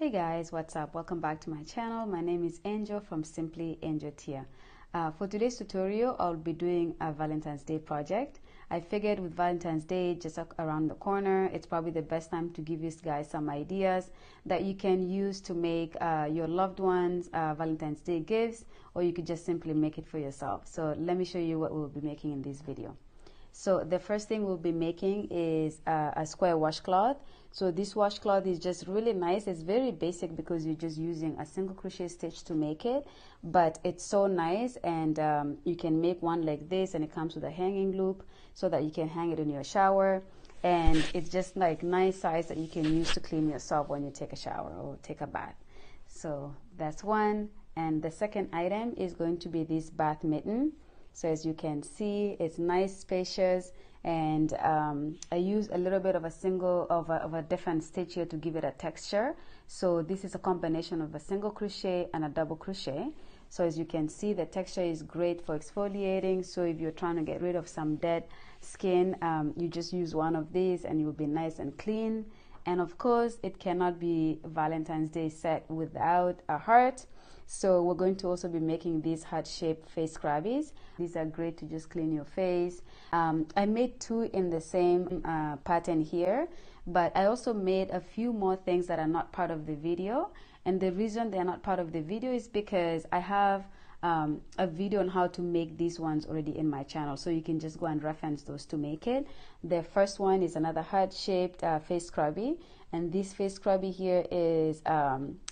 Hey guys, what's up? Welcome back to my channel. My name is Angel from Simply Angel Tia. For today's tutorial, I'll be doing a Valentine's Day project. I figured with Valentine's Day just around the corner, it's probably the best time to give you guys some ideas that you can use to make your loved ones Valentine's Day gifts, or you could just simply make it for yourself. So let me show you what we'll be making in this video. So the first thing we'll be making is a square washcloth. So this washcloth is just really nice. It's very basic because you're just using a single crochet stitch to make it, but it's so nice. And you can make one like this, and it comes with a hanging loop so that you can hang it in your shower. And it's just like nice size that you can use to clean yourself when you take a shower or take a bath. So that's one. And the second item is going to be this bath mitten. So as you can see, it's nice, spacious, and I use a little bit of a different stitch here to give it a texture. So this is a combination of a single crochet and a double crochet. So as you can see, the texture is great for exfoliating. So if you're trying to get rid of some dead skin, you just use one of these and it will be nice and clean. And of course, it cannot be Valentine's Day set without a heart. So we're going to also be making these heart-shaped face scrubbies. These are great to just clean your face. I made two in the same pattern here, but I also made a few more things that are not part of the video. And the reason they're not part of the video is because I have a video on how to make these ones already in my channel, so you can just go and reference those to make it. The first one is another heart-shaped face scrubby, and this face scrubby here is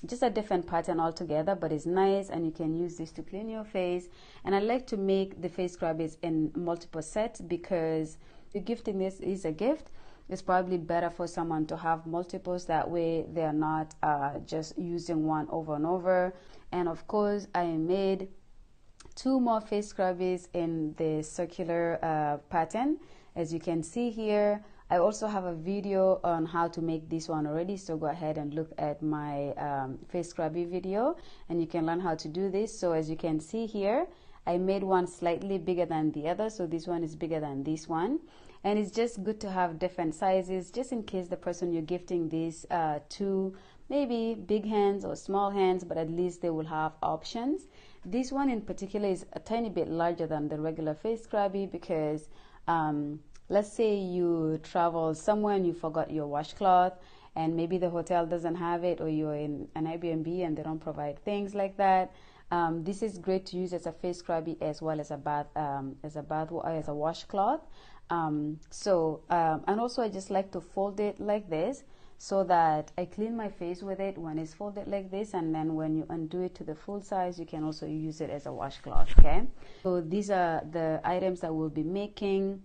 just a different pattern altogether, but it's nice, and you can use this to clean your face. And I like to make the face scrubbies in multiple sets because gifting this is a gift. It's probably better for someone to have multiples, that way they're not just using one over and over. And of course, I made two more face scrubbies in the circular pattern, as you can see here. I also have a video on how to make this one already, so go ahead and look at my face scrubby video and you can learn how to do this. So as you can see here, I made one slightly bigger than the other, so this one is bigger than this one. And it's just good to have different sizes, just in case the person you're gifting this to, maybe big hands or small hands, but at least they will have options. This one in particular is a tiny bit larger than the regular face scrubby because let's say you travel somewhere and you forgot your washcloth, and maybe the hotel doesn't have it, or you're in an Airbnb and they don't provide things like that. This is great to use as a face scrubby as well as a washcloth. And also I just like to fold it like this so that I clean my face with it when it's folded like this, and then when you undo it to the full size, you can also use it as a washcloth. Okay, so these are the items that we'll be making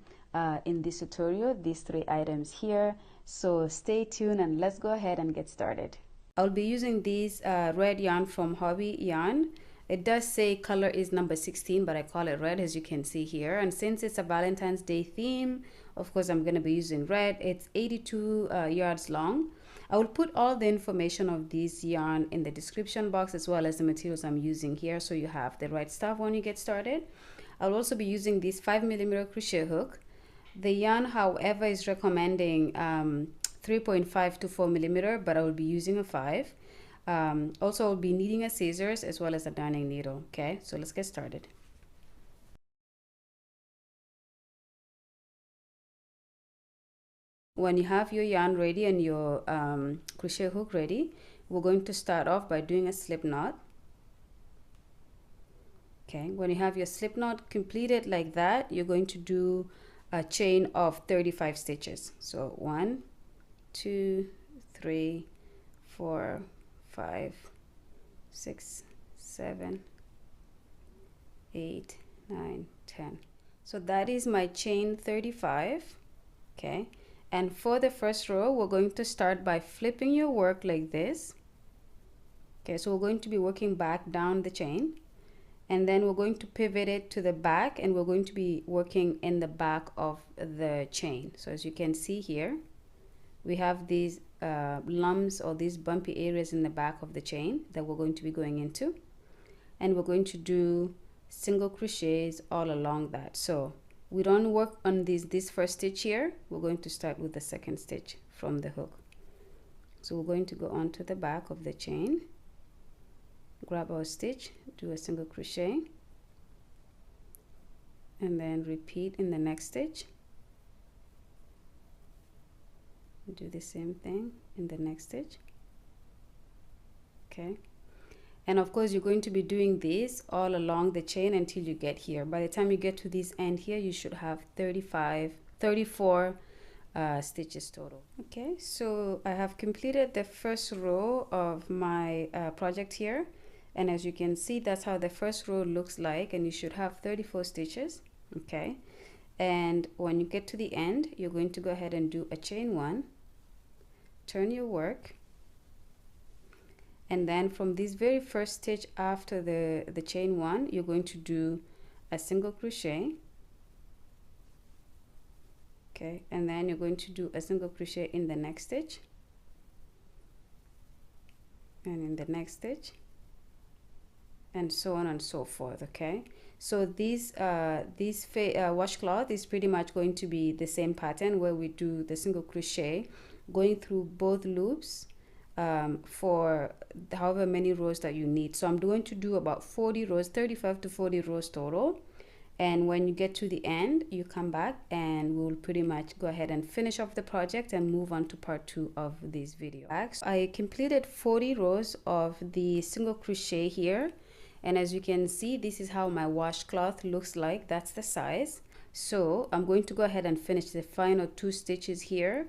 in this tutorial, these three items here. So stay tuned and let's go ahead and get started. I'll be using these red yarn from Hobbii Yarn. It does say color is number 16, but I call it red, as you can see here. And since it's a Valentine's Day theme, of course, I'm going to be using red. It's 82 yards long. I will put all the information of this yarn in the description box, as well as the materials I'm using here, so you have the right stuff when you get started. I'll also be using this 5mm crochet hook. The yarn, however, is recommending 3.5 to 4mm, but I will be using a 5. Also, I'll be needing a scissors as well as a darning needle. Okay, so let's get started. When you have your yarn ready and your crochet hook ready, we're going to start off by doing a slip knot. Okay, when you have your slip knot completed like that, you're going to do a chain of 35 stitches. So 1, 2, 3, 4, 5, 6, 7, 8, 9, 10. So that is my chain 35. Okay, and for the first row, we're going to start by flipping your work like this. Okay, so we're going to be working back down the chain, and then we're going to pivot it to the back, and we're going to be working in the back of the chain. So as you can see here, we have these lumps or these bumpy areas in the back of the chain that we're going to be going into, and we're going to do single crochets all along that. So we don't work on this first stitch here. We're going to start with the second stitch from the hook. So we're going to go on to the back of the chain, grab our stitch, do a single crochet, and then repeat in the next stitch. Do the same thing in the next stitch. Okay, and of course you're going to be doing this all along the chain until you get here. By the time you get to this end here, you should have 34 stitches total. Okay, so I have completed the first row of my project here, and as you can see, that's how the first row looks like, and you should have 34 stitches. Okay, and when you get to the end, you're going to go ahead and do a chain one, turn your work, and then from this very first stitch after the chain one, you're going to do a single crochet. Okay, and then you're going to do a single crochet in the next stitch, and in the next stitch, and so on and so forth. Okay, so this washcloth is pretty much going to be the same pattern, where we do the single crochet going through both loops for however many rows that you need. So I'm going to do about 40 rows, 35 to 40 rows total. And when you get to the end, you come back and we'll pretty much go ahead and finish off the project and move on to part 2 of this video. I completed 40 rows of the single crochet here, and as you can see, this is how my washcloth looks like. That's the size. So I'm going to go ahead and finish the final 2 stitches here,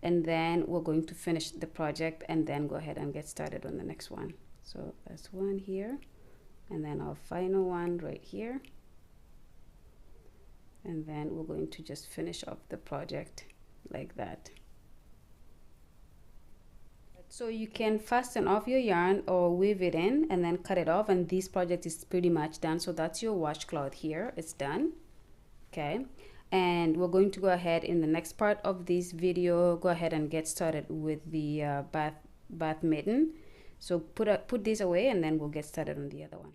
and then we're going to finish the project and then go ahead and get started on the next one. So that's one here, and then our final one right here, and then we're going to just finish up the project like that. So you can fasten off your yarn or weave it in and then cut it off, and this project is pretty much done. So that's your washcloth here, it's done. Okay, and we're going to go ahead in the next part of this video, go ahead and get started with the bath mitten. So put this away and then we'll get started on the other one.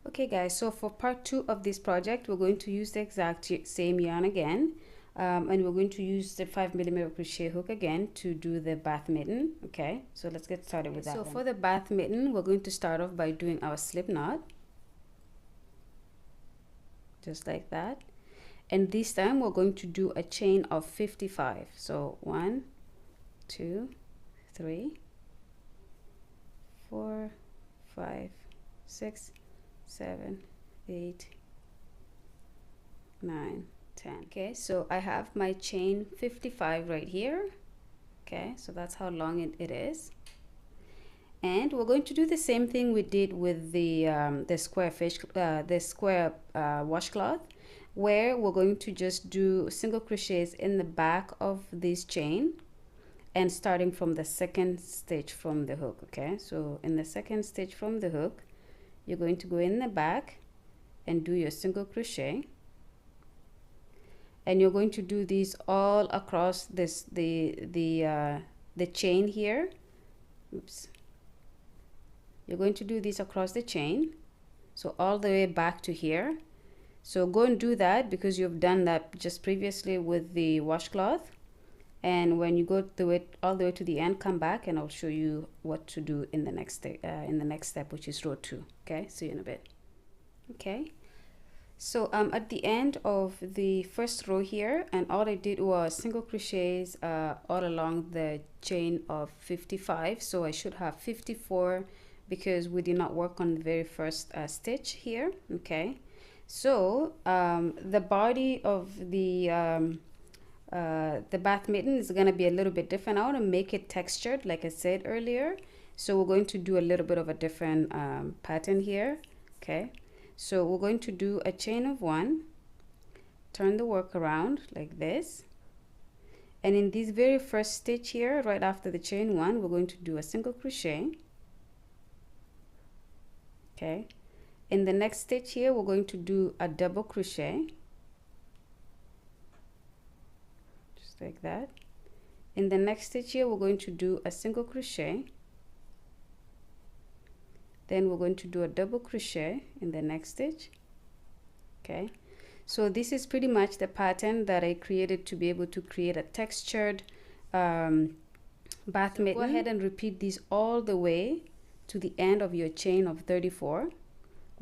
Okay guys, so for part 2 of this project, we're going to use the exact same yarn again, and we're going to use the 5mm crochet hook again to do the bath mitten. Okay, so let's get started with that. So for the bath mitten, we're going to start off by doing our slip knot, just like that, and this time we're going to do a chain of 55. So 1 2 3 4 5 6 7 8 9 10. Okay, so I have my chain 55 right here. Okay, so that's how long it is, and we're going to do the same thing we did with the square washcloth, where we're going to just do single crochets in the back of this chain and starting from the second stitch from the hook. Okay, so in the second stitch from the hook, you're going to go in the back and do your single crochet, and you're going to do these all across this the chain here. Oops. You're going to do this across the chain, so all the way back to here. So go and do that because you've done that just previously with the washcloth, and when you go all the way to the end, come back and I'll show you what to do in the next step, which is row 2. Okay, see you in a bit. Okay, so at the end of the first row here, and all I did was single crochets all along the chain of 55. So I should have 54 because we did not work on the very first stitch here. Okay, so the body of the bath mitten is going to be a little bit different. I want to make it textured like I said earlier, so we're going to do a little bit of a different pattern here. Okay, so we're going to do a chain of 1, turn the work around like this, and in this very first stitch here, right after the chain 1, we're going to do a single crochet. Okay, in the next stitch here, we're going to do a double crochet, just like that. In the next stitch here, we're going to do a single crochet, then we're going to do a double crochet in the next stitch. Okay, So this is pretty much the pattern that I created to be able to create a textured bath mitten. Go ahead and repeat this all the way to the end of your chain of 34,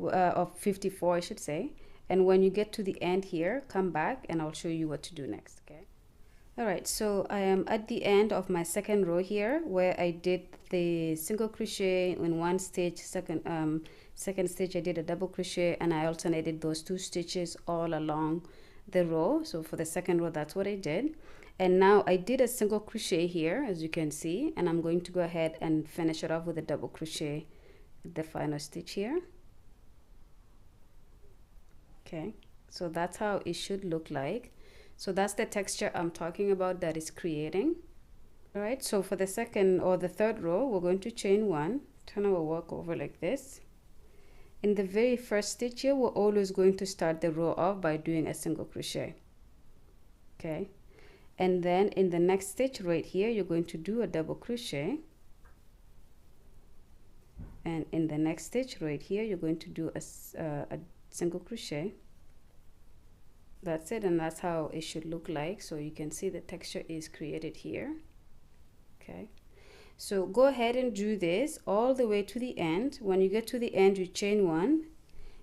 of 54 I should say. And when you get to the end here, come back and I'll show you what to do next. Okay. Alright, so I am at the end of my second row here where I did the single crochet in one stitch. Second stitch I did a double crochet, and I alternated those 2 stitches all along the row. So for the second row, that's what I did. And now I did a single crochet here, as you can see, and I'm going to go ahead and finish it off with a double crochet at the final stitch here. Okay, so that's how it should look like. So that's the texture I'm talking about that is creating. All right, so for the second or the third row, we're going to chain 1, turn our work over like this. In the very first stitch here, we're always going to start the row off by doing a single crochet. Okay, and then in the next stitch right here, you're going to do a double crochet, and in the next stitch right here, you're going to do a single crochet. That's it, and that's how it should look like. So you can see the texture is created here. Okay, so go ahead and do this all the way to the end. When you get to the end, you chain 1.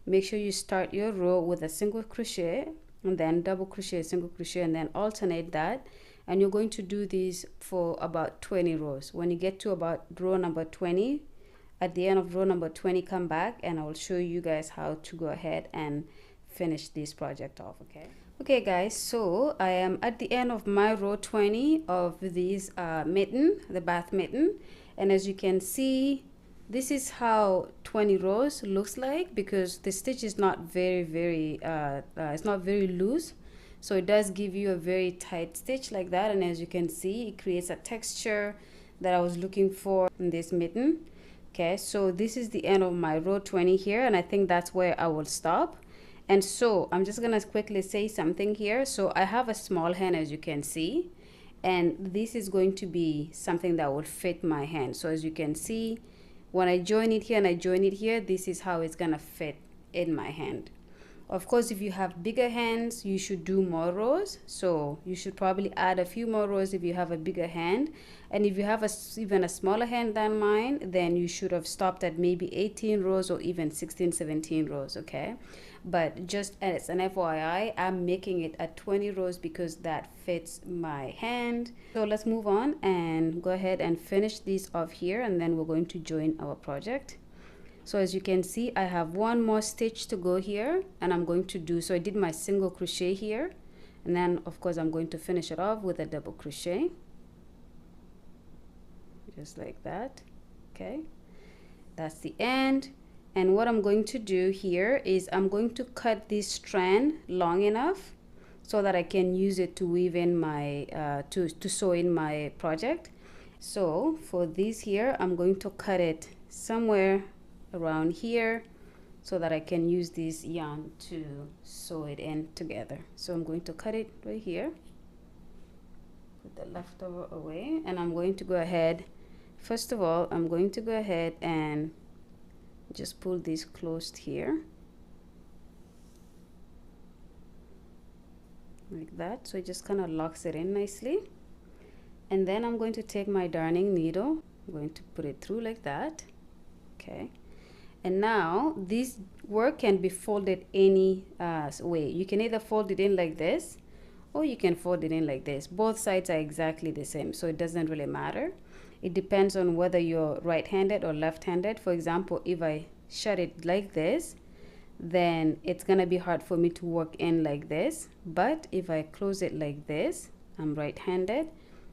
Make sure you start your row with a single crochet and then double crochet, single crochet, and then alternate that. And you're going to do these for about 20 rows. When you get to about row number 20, at the end of row number 20, come back and I will show you guys how to go ahead and finish this project off. Okay guys, so I am at the end of my row 20 of these mitten, the bath mitten, and as you can see, this is how 20 rows looks like, because the stitch is not very it's not very loose, so it does give you a very tight stitch like that. And as you can see, it creates a texture that I was looking for in this mitten. Okay, so this is the end of my row 20 here, and I think that's where I will stop. And so I'm just gonna quickly say something here. So I have a small hand, as you can see, and this is going to be something that will fit my hand. So as you can see, when I join it here and I join it here, this is how it's gonna fit in my hand. Of course, if you have bigger hands, you should do more rows. So you should probably add a few more rows if you have a bigger hand. And if you have even a smaller hand than mine, then you should have stopped at maybe 18 rows or even 16, 17 rows, okay? But just as an FYI, I'm making it at 20 rows because that fits my hand. So let's move on and go ahead and finish this off here, and then we're going to join our project. So as you can see, I have one more stitch to go here, and I'm going to do, so I did my single crochet here, and then of course I'm going to finish it off with a double crochet, just like that. Okay, that's the end. And what I'm going to do here is I'm going to cut this strand long enough so that I can use it to weave in my to sew in my project. So for this here, I'm going to cut it somewhere around here so that I can use this yarn to sew it in together. So I'm going to cut it right here, put the leftover away, and I'm going to go ahead, first of all, I'm going to go ahead and just pull this closed here like that, so it just kind of locks it in nicely. And then I'm going to take my darning needle, I'm going to put it through like that. Okay, and now this work can be folded any way. You can either fold it in like this, or you can fold it in like this. Both sides are exactly the same, so it doesn't really matter. It depends on whether you're right-handed or left-handed. For example, if I shut it like this, then it's gonna be hard for me to work in like this. But if I close it like this, I'm right-handed,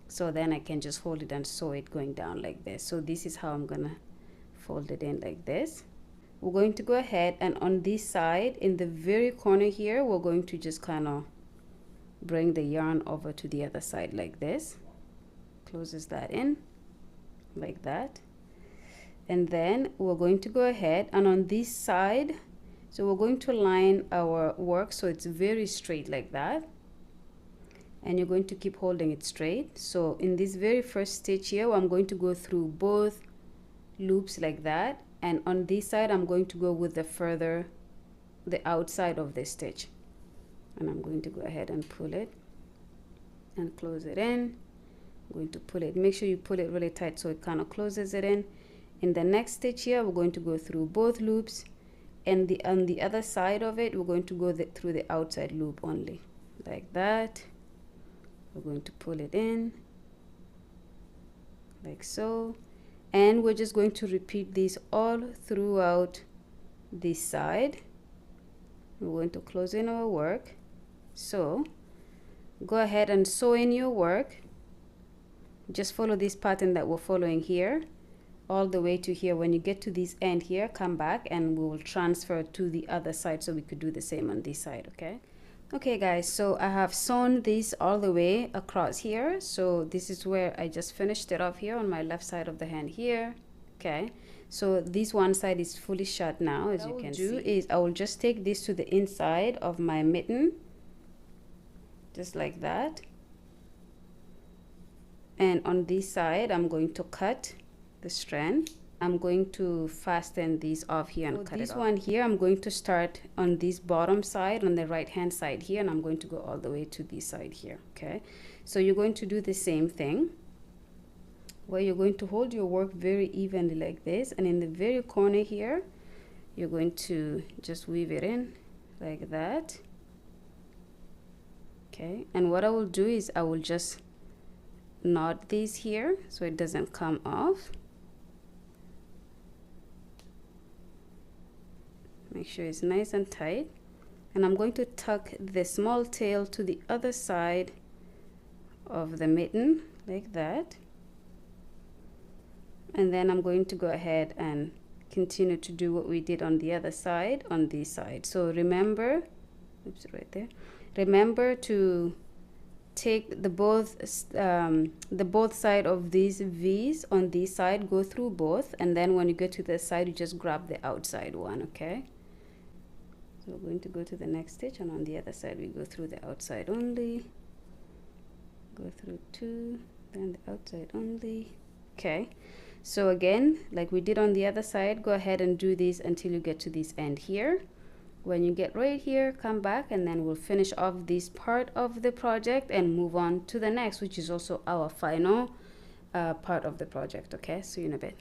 so then I can just hold it and sew it going down like this. So this is how I'm gonna fold it in like this. We're going to go ahead and on this side, in the very corner here, we're going to just kind of bring the yarn over to the other side like this. Closes that in like that. And then we're going to go ahead and on this side, so we're going to line our work so it's very straight like that, and you're going to keep holding it straight. So in this very first stitch here, I'm going to go through both loops like that, and on this side I'm going to go with the outside of the stitch. and I'm going to go ahead and pull it and close it in. I'm going to pull it, make sure you pull it really tight so it kind of closes it in. In the next stitch here, we're going to go through both loops, and on the other side of it, we're going to go through the outside loop only, like that. We're going to pull it in like so, and we're just going to repeat these all throughout this side. We're going to close in our work. So go ahead and sew in your work. Just follow this pattern that we're following here all the way to here. When you get to this end here, come back and we will transfer to the other side so we could do the same on this side. Okay guys, so I have sewn this all the way across here. So this is where I just finished it off here on my left side of the hand here. Okay, so this one side is fully shut now, as you can see. What I will do is I will just take this to the inside of my mitten, just like that. And on this side, I'm going to cut the strand. I'm going to fasten these off here and cut it off. This one here, I'm going to start on this bottom side, on the right hand side here, and I'm going to go all the way to this side here. Okay, so you're going to do the same thing, where you're going to hold your work very evenly like this, and in the very corner here, you're going to just weave it in like that. Okay, and what I will do is I will just knot these here so it doesn't come off. Make sure it's nice and tight, and I'm going to tuck the small tail to the other side of the mitten like that, and then I'm going to go ahead and continue to do what we did on the other side on this side. So remember, oops, right there, remember to take the both side of these V's on this side, go through both, and then when you get to the side, you just grab the outside one. Okay, so we're going to go to the next stitch, and on the other side we go through the outside only, go through two, then the outside only. Okay, so again, like we did on the other side, go ahead and do this until you get to this end here. When you get right here, come back, and then we'll finish off this part of the project and move on to the next, which is also our final part of the project. Okay, see you in a bit.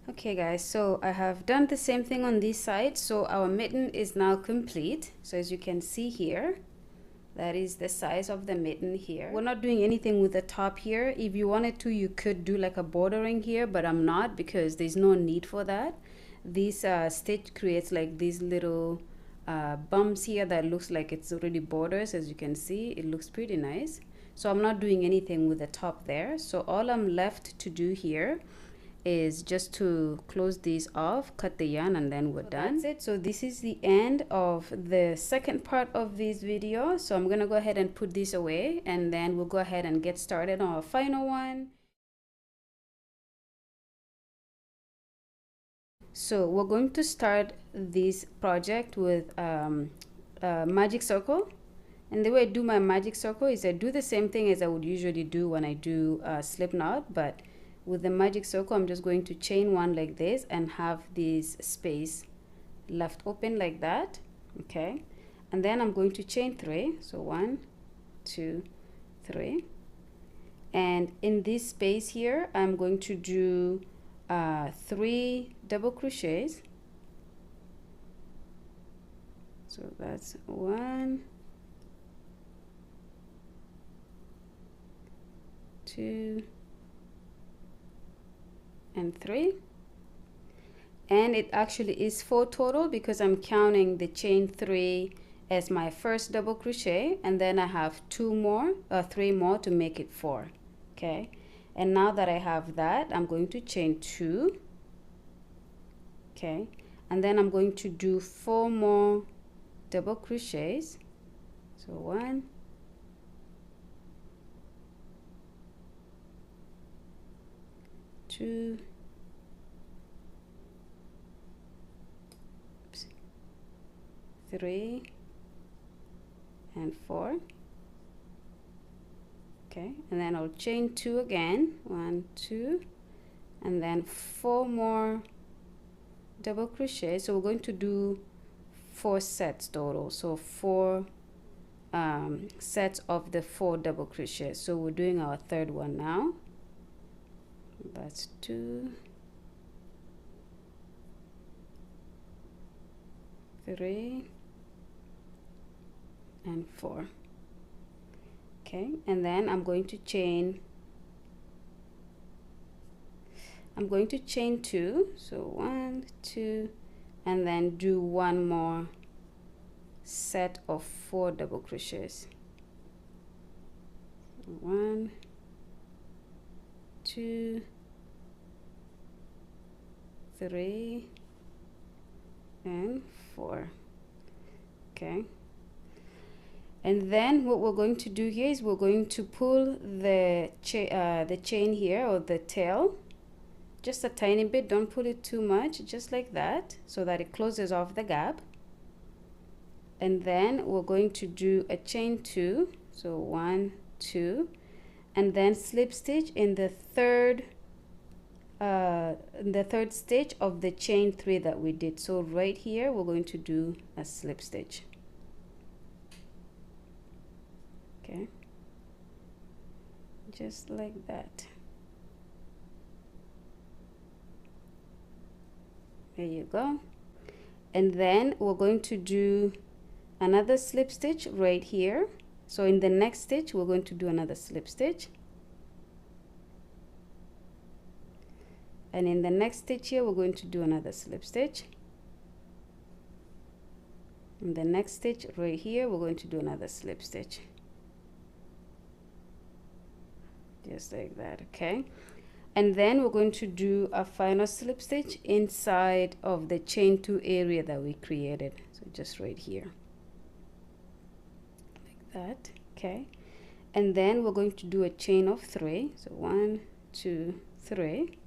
Okay guys, so I have done the same thing on this side. So our mitten is now complete. So as you can see here, that is the size of the mitten here. We're not doing anything with the top here. If you wanted to, you could do like a bordering here, but I'm not, because there's no need for that. This stitch creates like these little bumps here that looks like it's already borders. As you can see, it looks pretty nice. So I'm not doing anything with the top there. So all I'm left to do here is just to close these off, cut the yarn, and then we're done. That's it. So this is the end of the second part of this video. So I'm gonna go ahead and put this away, and then we'll go ahead and get started on our final one. So we're going to start this project with a magic circle, and the way I do my magic circle is I do the same thing as I would usually do when I do a slip knot, but with the magic circle I'm just going to chain one like this and have this space left open like that. Okay, and then I'm going to chain three, so 1, 2, 3, and in this space here I'm going to do 3 double crochets. So that's 1, 2, and 3, and it actually is 4 total because I'm counting the chain 3 as my first double crochet, and then I have 3 more to make it 4. Okay, and now that I have that, I'm going to chain 2. Okay, and then I'm going to do 4 more double crochets. So 1, 2, 3, and 4. Okay, and then I'll chain 2 again, 1, 2, and then 4 more double crochet. So we're going to do 4 sets total, so 4 sets of the 4 double crochets. So we're doing our third one now. That's 2, 3, and 4. Okay, and then I'm going to chain 2, so 1, 2, and then do one more set of 4 double crochets. 1, 2, 3, and 4. Okay, and then what we're going to do here is we're going to pull the chain here, or the tail, just a tiny bit. Don't pull it too much, just like that, so that it closes off the gap. And then we're going to do a chain 2, so 1, 2, and then slip stitch in the third stitch of the chain 3 that we did. So right here we're going to do a slip stitch. Okay, just like that. There you go. And then we're going to do another slip stitch right here. So in the next stitch we're going to do another slip stitch, and in the next stitch here we're going to do another slip stitch. In the next stitch right here we're going to do another slip stitch, just like that. Okay, and then we're going to do a final slip stitch inside of the chain 2 area that we created, so just right here, like that. Okay, and then we're going to do a chain of 3, so 1, 2, 3,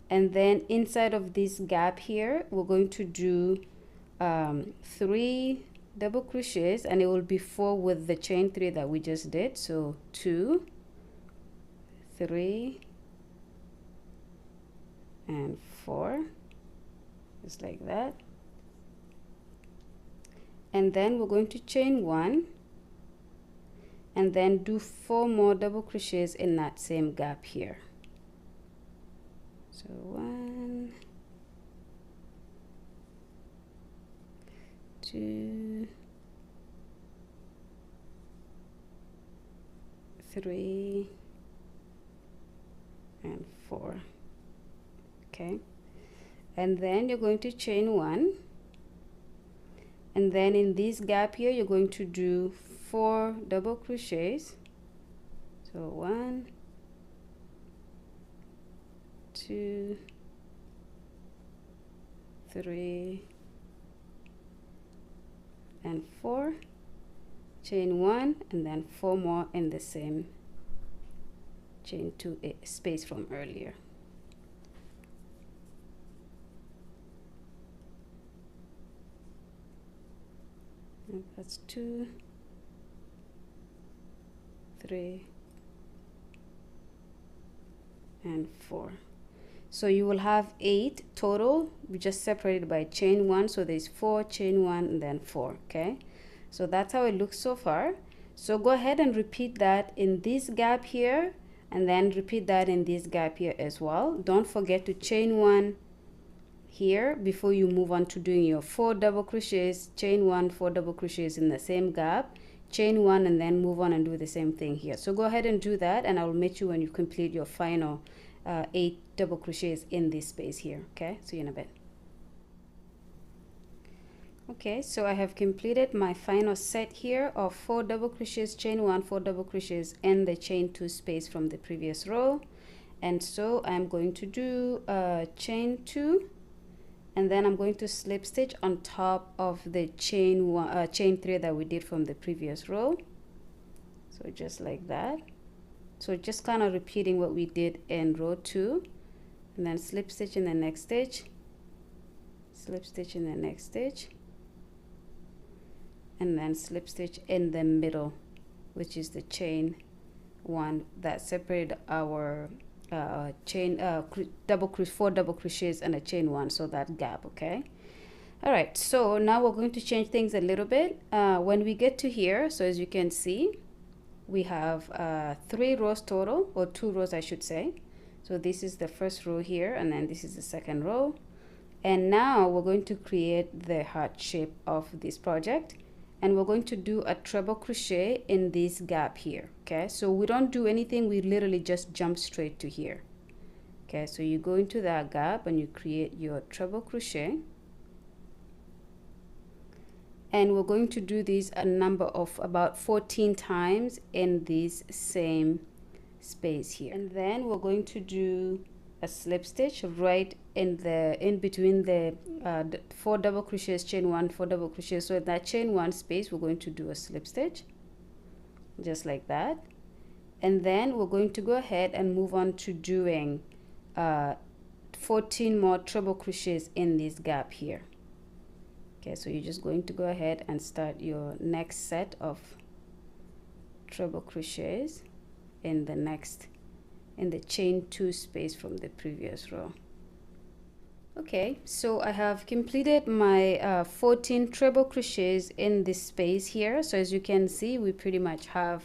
and then inside of this gap here we're going to do 3 double crochets, and it will be 4 with the chain 3 that we just did. So 2, 3, and 4, just like that. And then we're going to chain 1, and then do 4 more double crochets in that same gap here. So 1, 2, 3, and 4. Okay, and then you're going to chain 1, and then in this gap here you're going to do 4 double crochets. So 1, 2, 3, and 4, chain 1, and then 4 more in the same chain 2 space from earlier. And that's 2, 3, and 4. So you will have 8 total. We just separated by chain 1, so there's 4, chain 1, and then 4. Okay, so that's how it looks so far. So go ahead and repeat that in this gap here, and then repeat that in this gap here as well. Don't forget to chain 1 here before you move on to doing your 4 double crochets. Chain 1, 4 double crochets in the same gap, chain 1, and then move on and do the same thing here. So go ahead and do that, and I will meet you when you complete your final 8 double crochets in this space here. Okay, see you in a bit. Okay, so I have completed my final set here of 4 double crochets, chain 1, 4 double crochets, and the chain 2 space from the previous row. And so I'm going to do chain 2, and then I'm going to slip stitch on top of the chain 3 that we did from the previous row. So just like that. So just kind of repeating what we did in row 2, and then slip stitch in the next stitch, slip stitch in the next stitch, and then slip stitch in the middle, which is the chain 1 that separated our chain 4 double crochets and a chain 1, so that gap. Okay, All right, so now we're going to change things a little bit. When we get to here, so as you can see, we have 3 rows total, or 2 rows I should say. So this is the first row here, and then this is the second row. And now we're going to create the heart shape of this project, and we're going to do a treble crochet in this gap here. Okay, so we don't do anything, we literally just jump straight to here. Okay, so you go into that gap and you create your treble crochet, and we're going to do this a number of about 14 times in this same space here. And then we're going to do a slip stitch right in between the 4 double crochets, chain 1, 4 double crochets. So in that chain 1 space, we're going to do a slip stitch just like that. And then we're going to go ahead and move on to doing 14 more treble crochets in this gap here. Okay, so you're just going to go ahead and start your next set of treble crochets in the chain 2 space from the previous row. Okay, so I have completed my 14 treble crochets in this space here. So as you can see, we pretty much have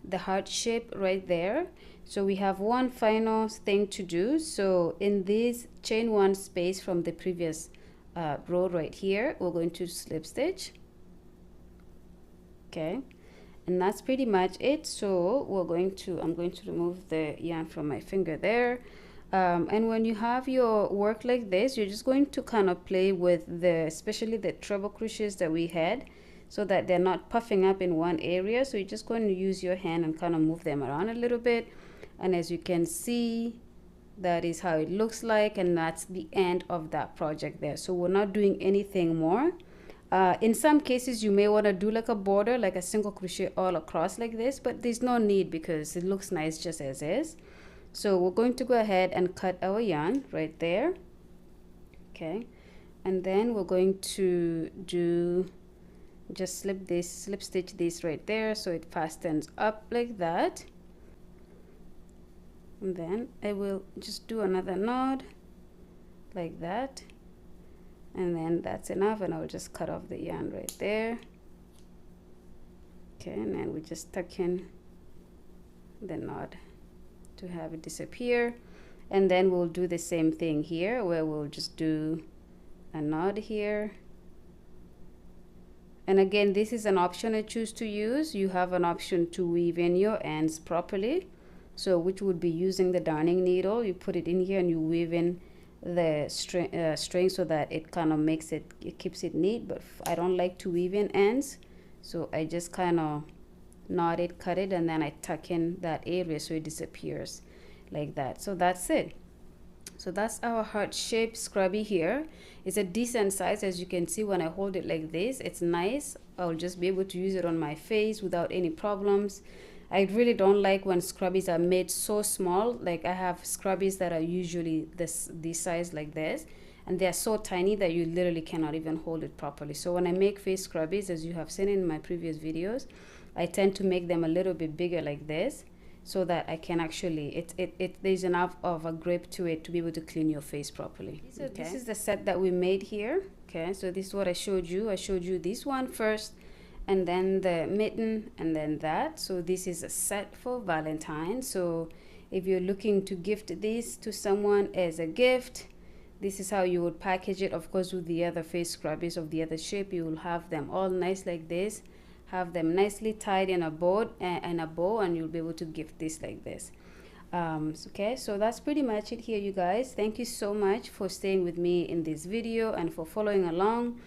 the heart shape right there. So we have one final thing to do. So in this chain 1 space from the previous row right here, we're going to slip stitch. Okay, and that's pretty much it. So I'm going to remove the yarn from my finger there. And when you have your work like this, you're just going to kind of play with especially the treble crochets that we had, so that they're not puffing up in one area. So you're just going to use your hand and kind of move them around a little bit. And as you can see, that is how it looks like, and that's the end of that project there. So we're not doing anything more. In some cases you may want to do like a border, like a single crochet all across like this, but there's no need because it looks nice just as is. So we're going to go ahead and cut our yarn right there. Okay, and then we're going to just slip stitch this right there so it fastens up like that. And then I will just do another knot like that, and then that's enough, and I'll just cut off the yarn right there. Okay, and then we just tuck in the knot to have it disappear. And then we'll do the same thing here, where we'll just do a knot here. And again, this is an option I choose to use. You have an option to weave in your ends properly, so which would be using the darning needle. You put it in here and you weave in the string so that it kind of makes it keeps it neat. But I don't like to weave in ends, so I just kind of knot it, cut it, and then I tuck in that area so it disappears like that. So that's it. So that's our heart shaped scrubby here. It's a decent size. As you can see, when I hold it like this, it's nice. I'll just be able to use it on my face without any problems. I really don't like when scrubbies are made so small. Like I have scrubbies that are usually this size like this, and they're so tiny that you literally cannot even hold it properly. So when I make face scrubbies, as you have seen in my previous videos, I tend to make them a little bit bigger like this, so that I can actually, there's enough of a grip to it to be able to clean your face properly. So okay, this is the set that we made here. Okay, so this is what I showed you. I showed you this one first, and then the mitten, and then that. So this is a set for Valentine. So if you're looking to gift this to someone as a gift, this is how you would package it. Of course, with the other face scrubbies of the other shape, you will have them all nice like this, have them nicely tied in a bow, and you'll be able to gift this like this. Okay, so that's pretty much it here, you guys. Thank you so much for staying with me in this video and for following along.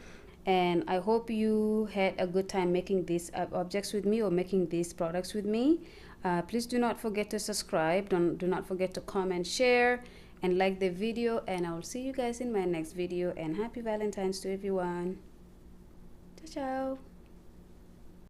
And I hope you had a good time making these objects with me, or making these products with me. Please do not forget to subscribe. Do not forget to comment, share, and like the video. And I will see you guys in my next video. And happy Valentine's to everyone. Ciao, ciao.